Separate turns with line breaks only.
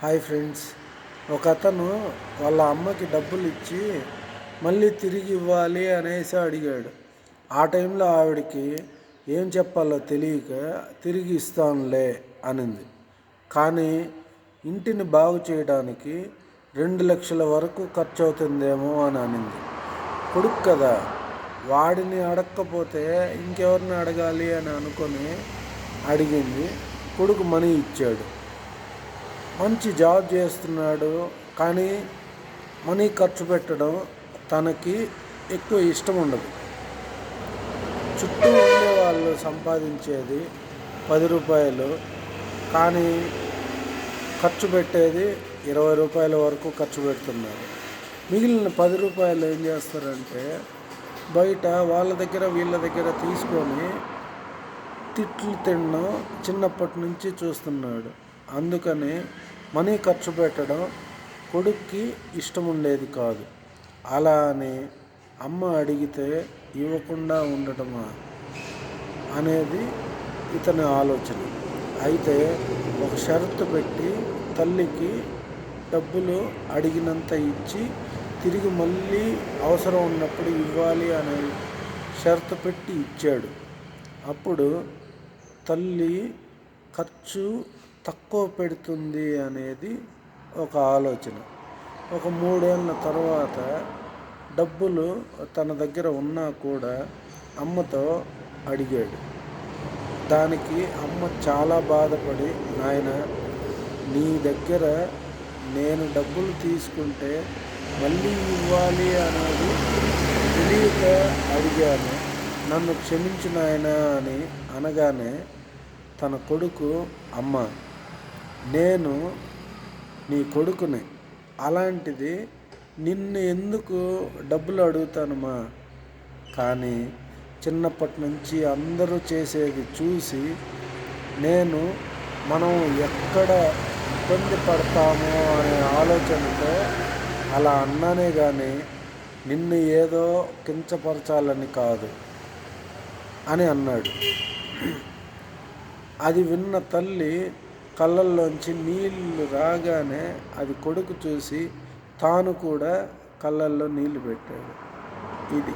Hi friends, ఒకతను వాళ్ళ అమ్మకి డబ్బులు ఇచ్చి మళ్ళీ తిరిగి ఇవ్వాలి అనేసి అడిగాడు. ఆ టైంలో ఆవిడకి ఏం చెప్పాలో తెలియక తిరిగి ఇస్తానులే అనింది. కానీ ఇంటిని బాగు చేయడానికి 2 లక్షల వరకు ఖర్చు అవుతుందేమో అని అనింది. కొడుకు కదా, వాడిని అడగకపోతే ఇంకెవరిని అడగాలి అని అనుకొని అడిగింది. కొడుకు మనీ ఇచ్చాడు. మంచి జాబ్ చేస్తున్నాడు, కానీ మనీ ఖర్చు పెట్టడం తనకి ఎక్కువ ఇష్టం ఉండదు. చుట్టూ ఉండే వాళ్ళు సంపాదించేది 10 రూపాయలు, కానీ ఖర్చు పెట్టేది 20 రూపాయల వరకు ఖర్చు పెడుతున్నారు. మిగిలిన 10 రూపాయలు ఏం చేస్తారంటే బయట వాళ్ళ దగ్గర వీళ్ళ దగ్గర తీసుకొని తిట్లు తినడం చిన్నప్పటి నుంచి చూస్తున్నాడు. అందుకని మనీ ఖర్చు పెట్టడం కొడుక్కి ఇష్టం ఉండేది కాదు. అలా అని అమ్మ అడిగితే ఇవ్వకుండా ఉండటమా అనేది ఇతని ఆలోచన. అయితే ఒక షరతు పెట్టి తల్లికి డబ్బులు అడిగినంత ఇచ్చి తిరిగి మళ్ళీ అవసరం ఉన్నప్పుడు ఇవ్వాలి అనే షరతు పెట్టి ఇచ్చాడు. అప్పుడు తల్లి ఖర్చు తక్కువ పెడుతుంది అనేది ఒక ఆలోచన. ఒక 3 ఏళ్ళ తర్వాత డబ్బులు తన దగ్గర ఉన్నా కూడా అమ్మతో అడిగాడు. దానికి అమ్మ చాలా బాధపడి, నాయన, నీ దగ్గర నేను డబ్బులు తీసుకుంటే మళ్ళీ ఇవ్వాలి అనేది తెలియక అడిగాను, నన్ను క్షమించు నాయనా అని అనగానే తన కొడుకు, అమ్మ, నేను నీ కొడుకుని, అలాంటిది నిన్ను ఎందుకు డబ్బులు అడుగుతానమ్మా, కానీ చిన్నప్పటి నుంచి అందరూ చేసేది చూసి నేను మనం ఎక్కడ ఇబ్బంది పడతామో అనే ఆలోచనతో అలా అన్నానే కానీ నిన్ను ఏదో కించపరచాలని కాదు అని అన్నాడు. అది విన్న తల్లి కళ్ళల్లోంచి నీళ్లు రాగానే అది కొడుకు చూసి తాను కూడా కళ్ళల్లో నీళ్లు పెట్టాడు. ఇది